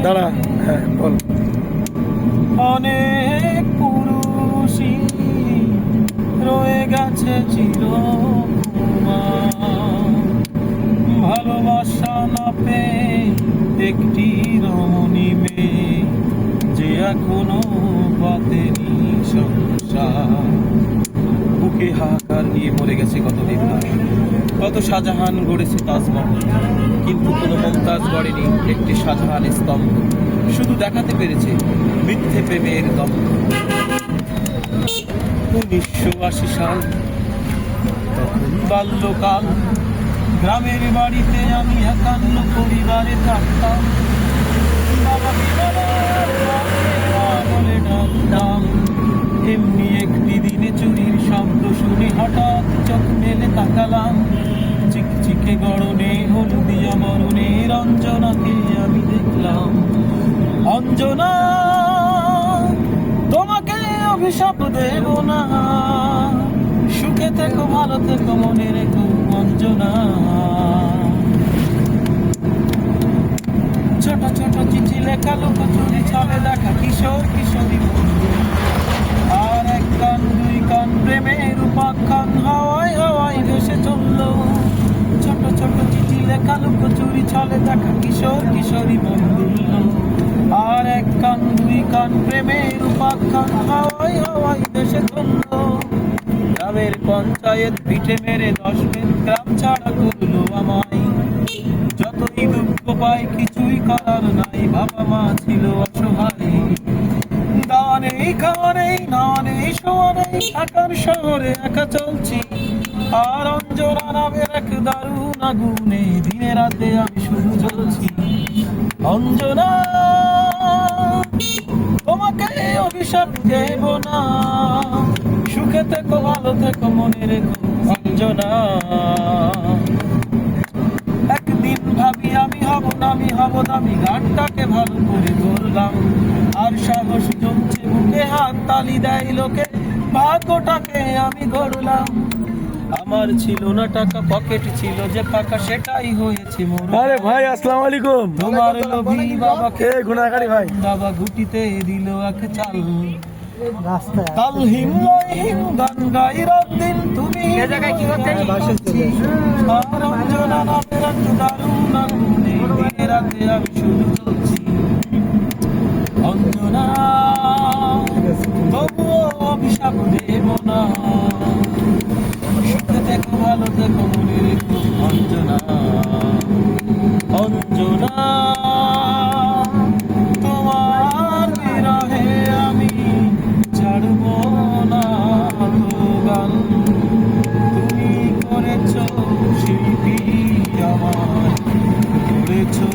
দাঁড়া, হ্যাঁ বল। অনেক পুরুষই রয়ে গেছে চিরকুমার, ভালোবাসা না পেয়ে একটি রমণী মেয়ে যে এখনো পাতেনি সংসার। বুকে হাহাকার নিয়ে মরে গেছে কত দেবদাস, কত শাহজাহান গড়েছে তাজমহল, কিন্তু কোনো মমতাজ গড়েনি একটি শাহজাহান স্তম্ভ। শুধু দেখাতে পেরেছে মিথ্যে প্রেমের দম্ভ। 1980 সাল, তখন বাল্যকাল, গ্রামের বাড়িতে আমি একান্ন পরিবারে থাকতাম। বাবাকে বাবার, মাকে মা বলে ডাকতাম। এমনি একটি দিনে চুরির শব্দ শুনে হঠাৎ চোখ মেলে তাকালাম। চিকচিকে গড়নে হলদিয়া মরণে রঞ্জনাকে আমি দেখলাম। অঞ্জনা, তোমাকে অভিশাপ দেব না, সুখে থেকো ভালো থেকো মনে রেখো অঞ্জনা। ছোট ছোট চিঠি লেখা লুকোচুরি ছলে দেখা কিশোর কিশোরী বন্ধু, আর এক কান দুই কান প্রেমের উপাখ্যান হাওয়ায় হাওয়ায় ভেসে চলল। ছোট ছোট চিঠি লেখা লুকোচুরি ছলে দেখা কিশোর কিশোরী বন্ধু, আর এক কান দুই কান প্রেমের উপাখ্যান হাওয়ায় হাওয়ায় ভেসে চলল। গ্রামের পঞ্চায়েত পিঠে মেরে 10 দিন গ্রাম ছাড়া করলো আমায়। যতই দুঃখ পাই কিছুই করার নাই, বাবা মা ছিল অসহায়। দাওয়া নেই, খাওয়া নেই, নাওয়া নেই, শোয়া নেই, ঢাকার শহরে একা চলছি। আর অঞ্জনা নামের এক দারুণ আগুনে দিনে রাতে আমি শুধু জ্বলছি। অঞ্জনা, তোমাকে অভিশাপ দেব না, সুখে থেকো ভালো থেকো মনে রেখো অঞ্জনা। একদিন ভাবি আমি হব দামি, গানটাকে ভালো করে ধরলাম। আর সাহস জমছে বুকে, হাত তালি দেয় লোকে, ভাগ্যটাকে আমি গড়লাম। আমার ছিল না টাকা, পকেট ছিল যে ফাঁকা, সেটাই হয়েছে মোর। আরে ভাই আসসালামু আলাইকুম। তোমার লোভী বাবাকে গুণাগারি ভাই বাবা ঘুটিতে দিল এক চাল। কাল হিমলয়হীন গান গাই রাত দিন তুমি আর অঞ্জনা নামের এক দারুণ আগুনে দিনে রাতে আমি শুধু চলছি। অঞ্জনা, তবুও অভিশাপ দেব না, সুখে থেকো ভালো থেকো মনে রেখো অঞ্জনা। অঞ্জনা, তোমার বিরহে আমি ছাড়ব না তো গান। তুমি করেছো শিল্পী আমায়, করেছো